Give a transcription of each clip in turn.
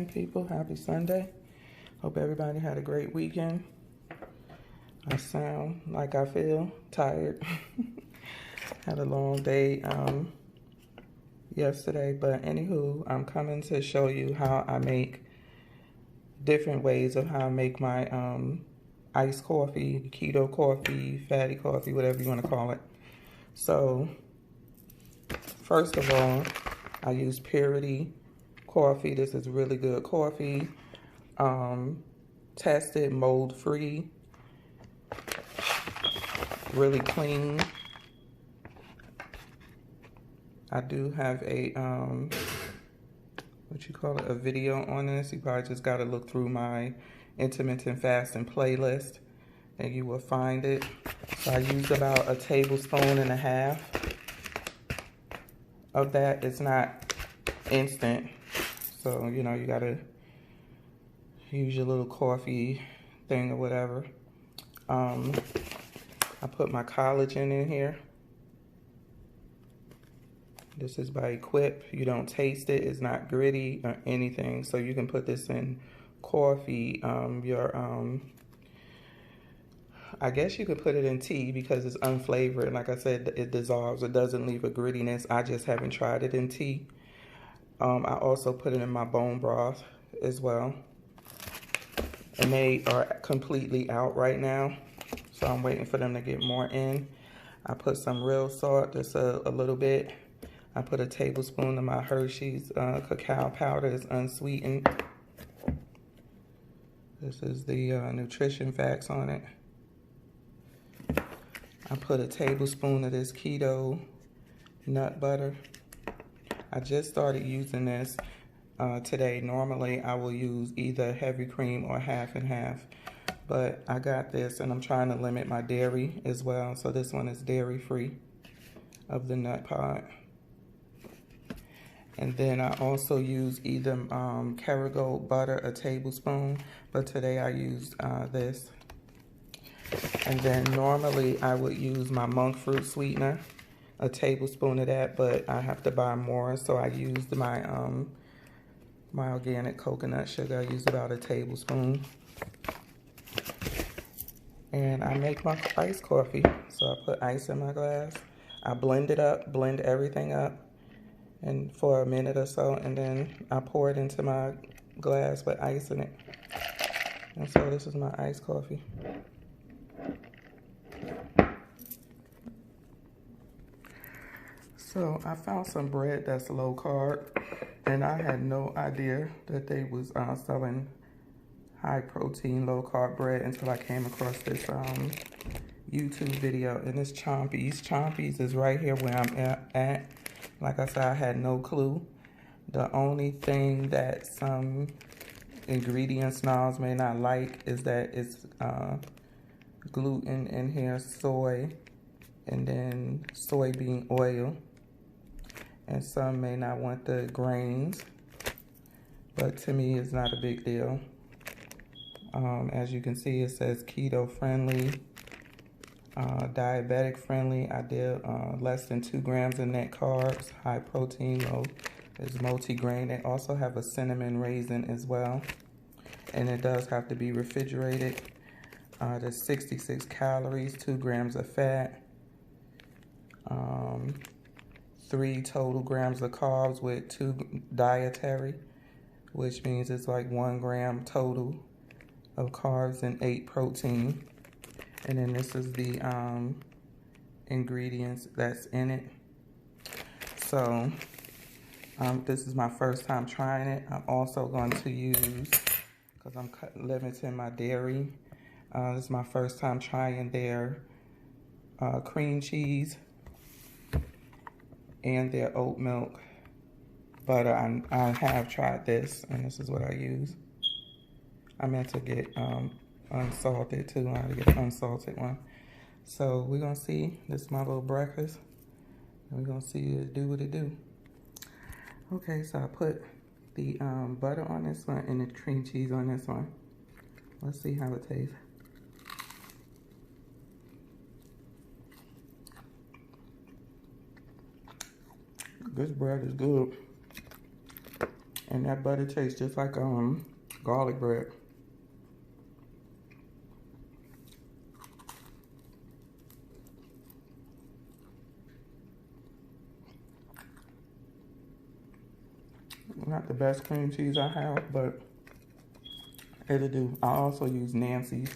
People, happy Sunday. Hope everybody had a great weekend. I sound like I feel tired. Had a long day yesterday, but anywho, I'm coming to show you how I make different ways of how I make my iced coffee, keto coffee, fatty coffee, whatever you want to call it. So first of all, I use Purity coffee. This is really good coffee, tested, mold free, really clean. I do have a a video on this. You probably just got to look through my intermittent fasting playlist and you will find it. So I use about 1.5 tablespoons of that. It's not instant, so you know you gotta use your little coffee thing or whatever. I put my collagen in here. This is by Equip. You don't taste it. It's not gritty or anything. So you can put this in coffee. I guess you could put it in tea because it's unflavored. Like I said, it dissolves. It doesn't leave a grittiness. I just haven't tried it in tea. I also put it in my bone broth as well. And they are completely out right now. So I'm waiting for them to get more in. I put some real salt, just a little bit. I put 1 tablespoon of my Hershey's cacao powder. It's unsweetened. This is the nutrition facts on it. I put 1 tablespoon of this keto nut butter. I just started using this today. Normally I will use either heavy cream or half and half, but I got this and I'm trying to limit my dairy as well. So this one is dairy free of the nut pod. And then I also use either Kerrygold butter, 1 tablespoon, but today I used this. And then normally I would use my monk fruit sweetener, 1 tablespoon of that, but I have to buy more, so I used my my organic coconut sugar. I used about 1 tablespoon. And I make my iced coffee. So I put ice in my glass. I blend it up, blend everything up, and for a minute or so, and then I pour it into my glass with ice in it. And so this is my iced coffee. So I found some bread that's low carb, and I had no idea that they was selling high protein, low carb bread until I came across this YouTube video. And it's Chompies. Chompies is right here where I'm at. Like I said, I had no clue. The only thing that some ingredient snobs may not like is that it's gluten in here, soy, and then soybean oil. And some may not want the grains, but to me it's not a big deal. As you can see, it says keto friendly, diabetic friendly. I did less than 2 grams of net carbs, high protein, low. It's multi-grain. They also have a cinnamon raisin as well, and it does have to be refrigerated. There's 66 calories, 2 grams of fat, 3 total grams of carbs with 2 dietary, which means it's like 1 gram total of carbs and 8 protein. And then this is the ingredients that's in it. So this is my first time trying it. I'm also going to use, because I'm limiting my dairy, this is my first time trying their cream cheese and their oat milk butter. I have tried this, and this is what I use. I meant to get unsalted too. I had to get an unsalted one. So we're gonna see. This is my little breakfast, and we're gonna see it do what it do. Okay, so I put the butter on this one and the cream cheese on this one. Let's see how it tastes. This bread is good. And that butter tastes just like garlic bread. Not the best cream cheese I have, but it'll do. I also use Nancy's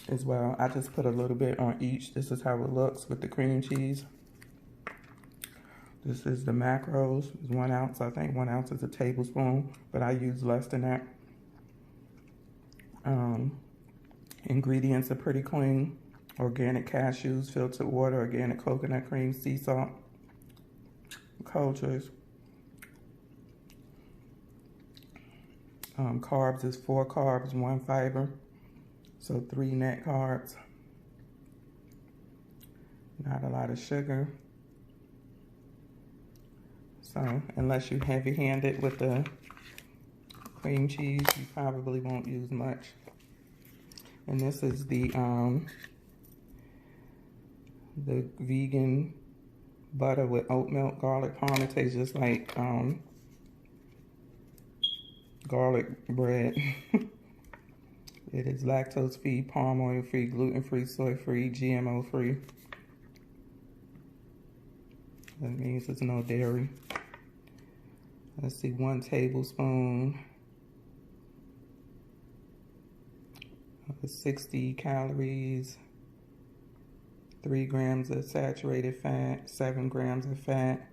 as well. I just put a little bit on each. This is how it looks with the cream cheese. This is the macros. It's 1 ounce. I think 1 ounce is a tablespoon, but I use less than that. Ingredients are pretty clean. Organic cashews, filtered water, organic coconut cream, sea salt, cultures. Carbs is 4 carbs, 1 fiber. So 3 net carbs. Not a lot of sugar. So unless you're heavy-handed with the cream cheese, you probably won't use much. And this is the vegan butter with oat milk, garlic parm. It tastes just like garlic bread. It is lactose-free, palm oil-free, gluten-free, soy-free, GMO-free. That means there's no dairy. Let's see, 1 tablespoon. 60 calories. 3 grams of saturated fat. 7 grams of fat.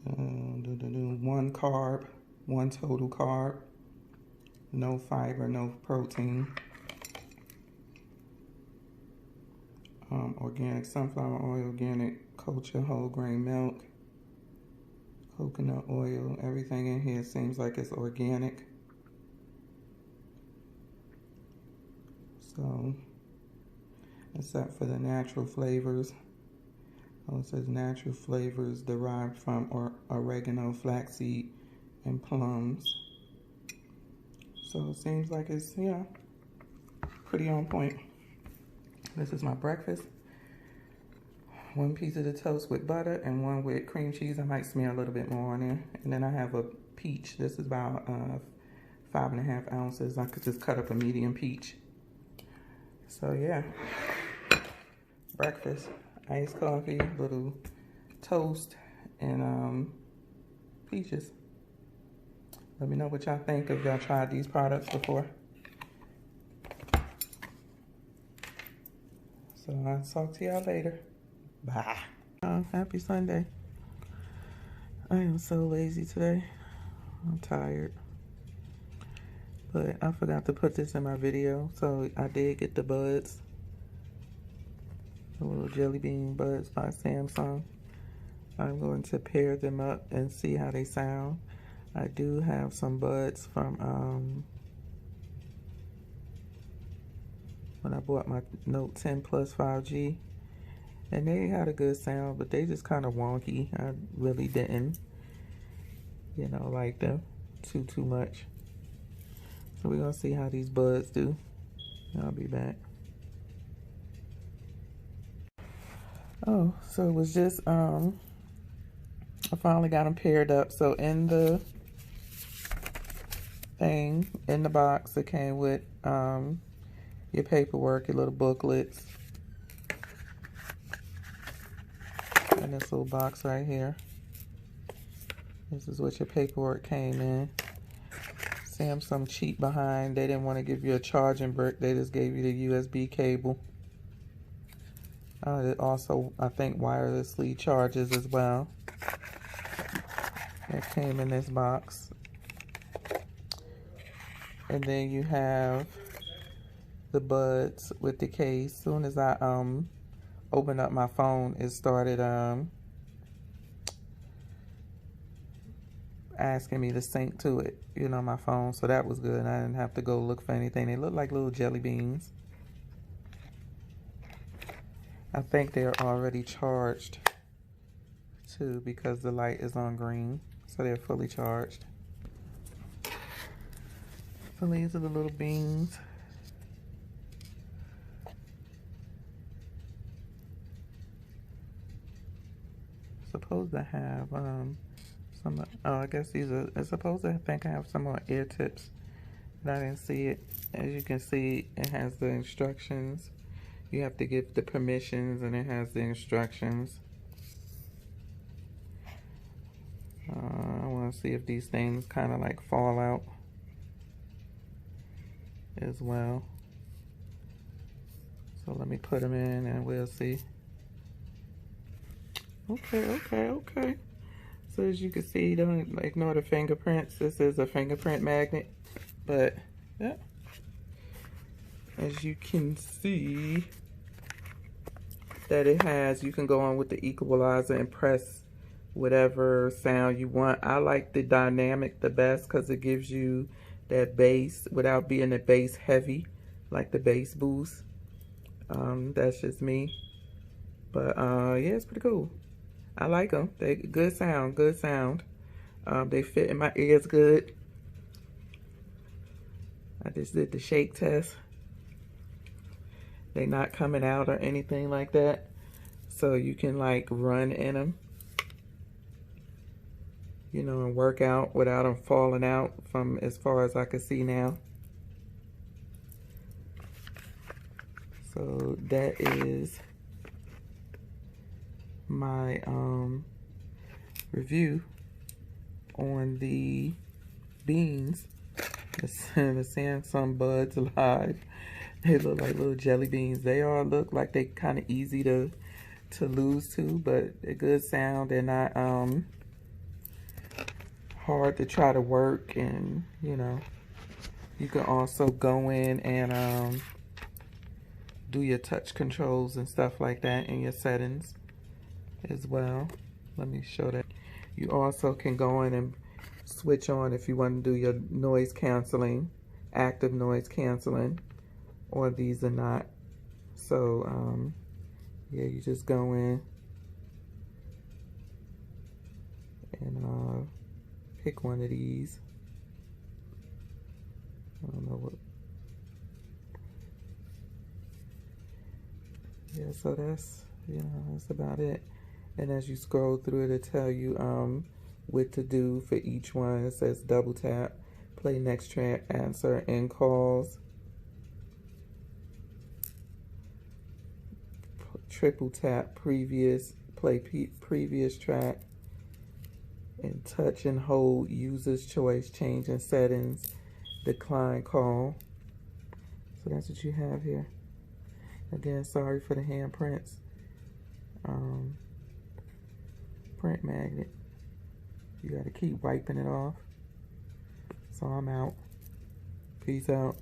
1 carb. 1 total carb. No fiber, no protein. Organic sunflower oil, organic culture whole grain milk, coconut oil. Everything in here seems like it's organic. So, except for the natural flavors. Oh, it says natural flavors derived from oregano, flaxseed, and plums. So it seems like it's, yeah, pretty on point. This is my breakfast. 1 piece of the toast with butter and 1 with cream cheese. I might smear a little bit more on there. And then I have a peach. This is about 5.5 ounces. I could just cut up a medium peach. So yeah, breakfast, iced coffee, little toast, and peaches. Let me know what y'all think if y'all tried these products before. So I'll talk to y'all later. Bye. Happy Sunday. I am so lazy today. I'm tired. But I forgot to put this in my video. So I did get the buds. The little jelly bean buds by Samsung. I'm going to pair them up and see how they sound. I do have some buds from when I bought my Note 10 Plus 5G. And they had a good sound, but they just kind of wonky. I really didn't, you know, like them too much. So we're going to see how these buds do. I'll be back. Oh, so it was just, I finally got them paired up. So in the thing, in the box, it came with your paperwork, your little booklets. And this little box right here. This is what your paperwork came in. Samsung cheap behind. They didn't want to give you a charging brick. They just gave you the USB cable. It also, I think, wirelessly charges as well. That came in this box. And then you have the buds with the case. As soon as I opened up my phone, it started asking me to sync to it, you know, my phone. So that was good. I didn't have to go look for anything. They look like little jelly beans. I think they're already charged too because the light is on green. So they're fully charged. So these are the little beans. Supposed to have some, oh, I guess these are, it's supposed to, I think I have some more ear tips, but I didn't see it. As you can see, it has the instructions. You have to give the permissions, and it has the instructions. I want to see if these things kind of like fall out as well. So let me put them in and we'll see. Okay. So as you can see, don't ignore the fingerprints. This is a fingerprint magnet, but yeah. As you can see that it has, you can go on with the equalizer and press whatever sound you want. I like the dynamic the best because it gives you that bass without being the bass heavy, like the bass boost. That's just me. But yeah, it's pretty cool. I like them. They good sound. They fit in my ears good. I just did the shake test. They not coming out or anything like that. So you can like run in them, you know, and work out without them falling out from as far as I can see now. So that is my review on the beans, the Samsung Buds Live. They look like little jelly beans. They all look like they kind of easy to lose to, but a good sound. They're not hard to try to work, and you know, you can also go in and do your touch controls and stuff like that in your settings as well. Let me show that. You also can go in and switch on if you want to do your noise canceling, active noise canceling, or these are not. So yeah, you just go in and pick one of these. I don't know what. Yeah, so that's, you know, that's about it. And as you scroll through it, it'll tell you what to do for each one. It says double tap, play next track, answer end calls, triple tap previous, play previous track, and touch and hold user's choice, change in settings, decline call. So that's what you have here. Again, sorry for the handprints. Print magnet. You gotta keep wiping it off. So I'm out. Peace out.